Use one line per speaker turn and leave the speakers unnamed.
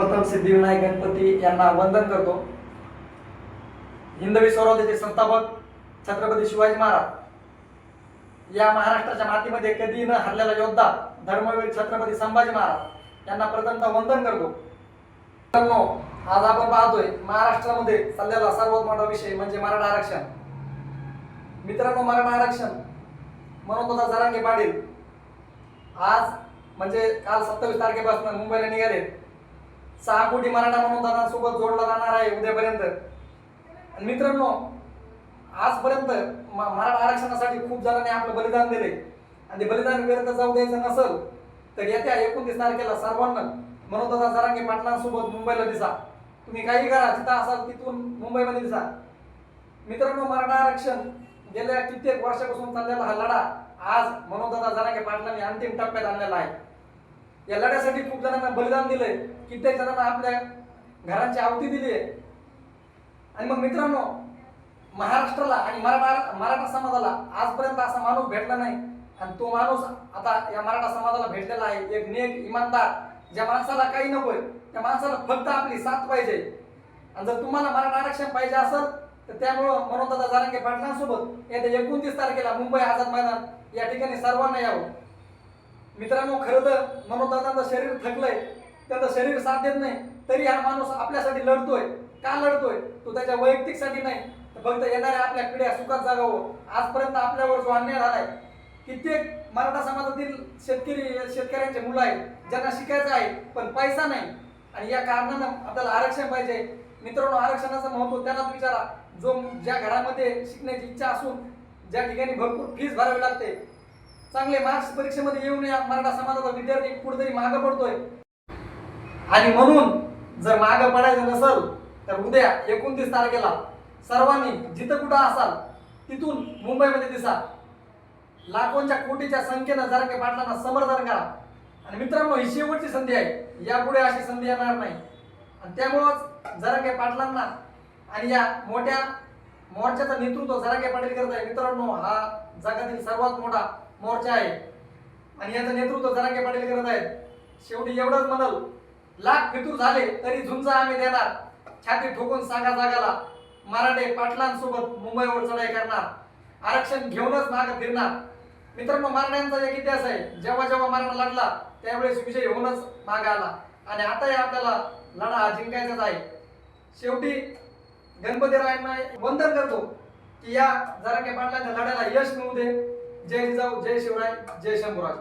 प्रथम सिद्धिविनायक गणपती यांना वंदन करतो। हिंदवी स्वराज्याचे संस्थापक छत्रपती शिवाजी महाराज या महाराष्ट्राच्या मातीमध्ये कधी न हरलेला योद्धा धर्मवीर छत्रपती संभाजी महाराज यांना प्रथमतः वंदन करतो। मित्रांनो, आज आपण पाहतोय महाराष्ट्रामध्ये चाललेला सर्वात मोठा विषय म्हणजे मराठा आरक्षण। मित्रांनो, मराठा आरक्षण मनोज दादा जरांगे पाटील आज म्हणजे काल 27 तारखेपासून मुंबईला निघाले। 6 कोटी मराठा मनोज दादांसोबत जोडला जाणार आहे उद्यापर्यंत। मित्रांनो, आजपर्यंत मराठा आरक्षणासाठी खूप जणांनी आपलं बलिदान दिले आणि ते बलिदान व्यर्थ जाऊ द्यायचं नसेल तर येत्या 29 तारखेला सर्वांना मनोज दादा जरांगे पाटलांसोबत मुंबईला दिसा। तुम्ही काही करा, जिथं असाल तिथून मुंबईमध्ये दिसा। मित्रांनो, मराठा आरक्षण गेल्या कित्येक वर्षापासून चाललेला हा लढा आज मनोज दादा जरांगे पाटलांनी अंतिम टप्प्यात आणलेला आहे। या लढ्यासाठी खूप जणांना बलिदान दिले, कित्येक जणांना आपल्या घरांची आहुती दिली आहे। आणि मग मित्रांनो, महाराष्ट्राला आणि मराठा समाजाला आजपर्यंत असा माणूस भेटला नाही आणि तो माणूस आता या मराठा समाजाला भेटलेला आहे। एक नेक इमानदार, ज्या माणसाला काही नकोय, त्या माणसाला फक्त आपली साथ पाहिजे। आणि जर तुम्हाला मराठा आरक्षण पाहिजे असेल तर त्यामुळं मनोज दादा जरांगे पाटलांसोबत येत्या 29 तारखेला मुंबई आझाद मैदान या ठिकाणी सर्वांना यावं। मित्रांनो, खरं तर मनोज दादांचं शरीर थकलंय, त्याचं शरीर साथ देत नाही, तरी हा माणूस आपल्यासाठी लढतोय। का लढतोय? तो त्याच्या वैयक्तिकसाठी नाही, तर फक्त येणाऱ्या आपल्या पिढ्या सुखात जगावं। आजपर्यंत आपल्यावर जो अन्याय झालाय, कित्येक मराठा समाजातील शेतकऱ्यांचे मुलं आहेत ज्यांना शिकायचं आहे पण पैसा नाही आणि या कारणानं आपल्याला आरक्षण पाहिजे। मित्रांनो, आरक्षणाचं महत्त्व त्यालाच विचारा जो ज्या घरामध्ये शिकण्याची इच्छा असून ज्या ठिकाणी भरपूर फीस भरावी लागते। चांगले मार्क्स परीक्षेमध्ये येऊ नये मराठा समाजाचा विद्यार्थी कुठेतरी मागे पडतोय। आणि म्हणून जर मागे पडायचं नसेल तर उद्या 29 तारखेला सर्वांनी जिथं कुठं असाल तिथून मुंबईमध्ये दिसा। लाखोंच्या कोटीच्या संख्येनं जरांगे पाटलांना समर्थन करा। आणि मित्रांनो, ही शेवटची संधी आहे, यापुढे अशी संधी येणार नाही। आणि त्यामुळेच जरांगे पाटलांना आणि या मोठ्या मोर्चाचं नेतृत्व जरांगे पाटील करत आहे। मित्रांनो, हा जगातील सर्वात मोठा मोर्चा आहे आणि याचं नेतृत्व जरांगे पाटील करत आहेत। शेवटी एवढंच म्हणाल, लाख फितूर झाले तरी झुंजा आम्ही देणार, छाती ठोकून सांगा जगाला, मराठे पाटलांसोबत मुंबईवर चढाई करणार, आरक्षण घेऊनच मागे फिरणार। मित्रांनो, मराठ्यांचा एक इतिहास आहे, जेव्हा जेव्हा मराठा लढला त्यावेळेस विजय होऊनच मागे आला आणि आताही आपल्याला लढा जिंकायचाच आहे। शेवटी गणपतीरायांना वंदन करतो की या जरांगे पाटलांच्या लढ्याला यश मिळू दे। जय जिजाऊ, जय शिवराय, जय शंभूराज।